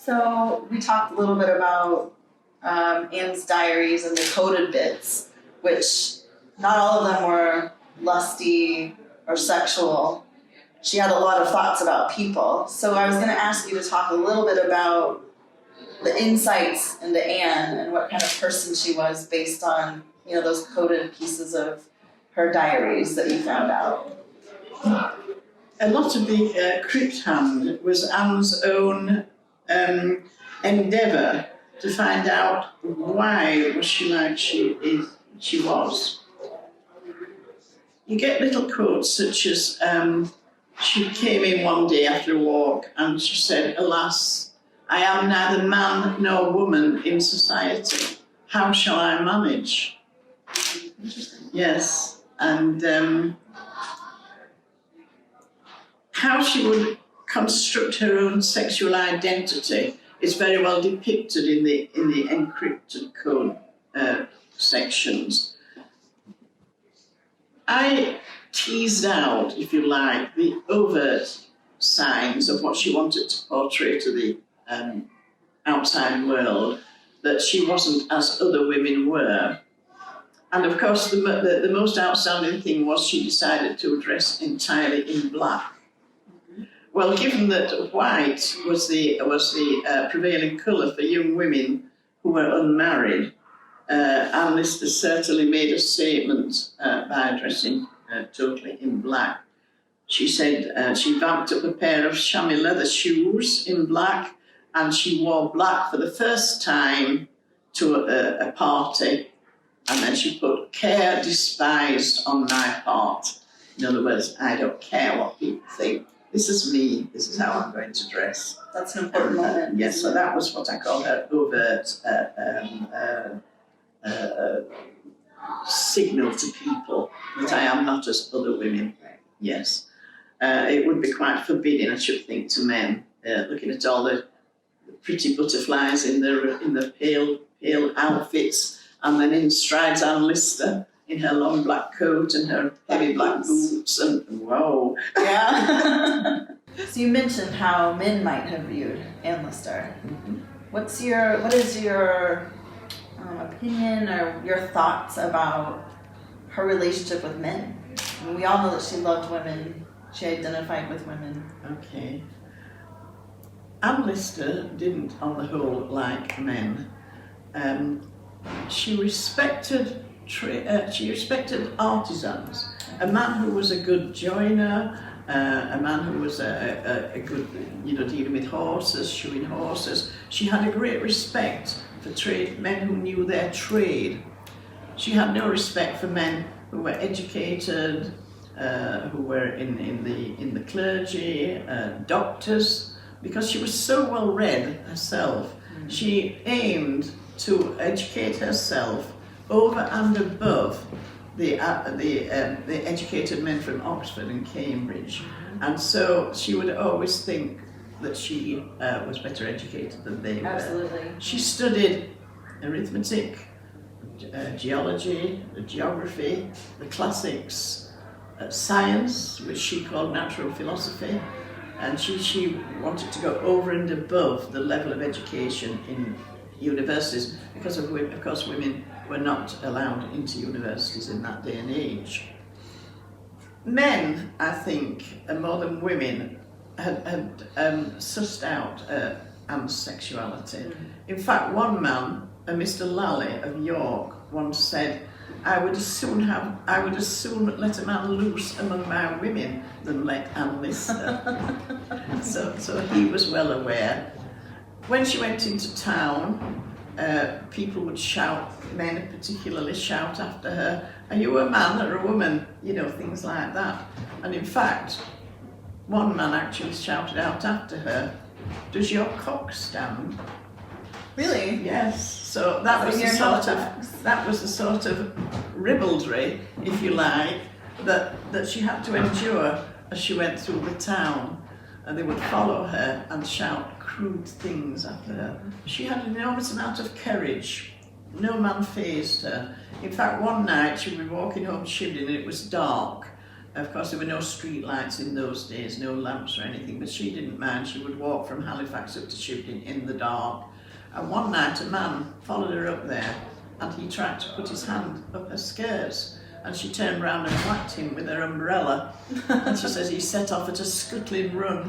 So we talked a little bit about Anne's diaries and the coded bits, which not all of them were lusty or sexual. She had a lot of thoughts about people. So I was going to ask you to talk a little bit about the insights into Anne and what kind of person she was based on, those coded pieces of her diaries that you found out. A lot of the crypt hand was Anne's own endeavour to find out why was she like she was. You get little quotes such as, she came in one day after a walk and she said, "Alas, I am neither man nor woman in society. How shall I manage?" Yes, and how she would construct her own sexual identity is very well depicted in the encrypted code sections. I teased out, if you like, the overt signs of what she wanted to portray to the outside world, that she wasn't as other women were. And of course, the most outstanding thing was she decided to dress entirely in black. Well, given that white was the prevailing colour for young women who were unmarried, Anne Lister certainly made a statement by dressing totally in black. She said she vamped up a pair of chamois leather shoes in black, and she wore black for the first time to a party, and then she put "care despised" on my part. In other words, I don't care what people think. This is me. This is how I'm going to dress. That's an important moment. Yes, so that was what I call her overt signal to people that I am not as other women. Yes. It would be quite forbidding, I should think, to men, looking at all the pretty butterflies in the pale outfits, and then in strides Anne Lister in her long black coat and her heavy black boots, and whoa. Yeah. So you mentioned how men might have viewed Anne Lister. Mm-hmm. What is your opinion or your thoughts about her relationship with men? I mean, we all know that she loved women. She identified with women. Okay. Anne Lister didn't, on the whole, like men. She respected artisans. A man who was a good joiner, a man who was a good, dealing with horses, shoeing horses. She had a great respect for men who knew their trade. She had no respect for men who were educated, who were in the clergy, doctors, because she was so well read herself. Mm. She aimed to educate herself over and above the educated men from Oxford and Cambridge. Mm-hmm. And so she would always think that she was better educated than they were. Absolutely. She studied arithmetic, geology, geography, the classics, science, which she called natural philosophy, and she wanted to go over and above the level of education in universities, because of course women were not allowed into universities in that day and age. Men, I think, more than women, had sussed out Anne's sexuality. Mm. In fact, one man, Mr. Lally of York, once said, I would as soon let a man loose among my women than let Anne Lister." So he was well aware. When she went into town, people would shout, men particularly shout after her, "Are you a man or a woman?" Things like that. And in fact, one man actually shouted out after her, "Does your cock stand?" Really? Yes. So that was the sort of ribaldry, if you like, that she had to endure as she went through the town. And they would follow her and shout crude things after her. She had an enormous amount of courage. No man fazed her. In fact, one night she would be walking home Shibden and it was dark, Of course, there were no street lights in those days, no lamps or anything, but she didn't mind. She would walk from Halifax up to Shibden in the dark. And one night a man followed her up there and he tried to put his hand up her skirts, and she turned round and whacked him with her umbrella. And she says he set off at a scuttling run.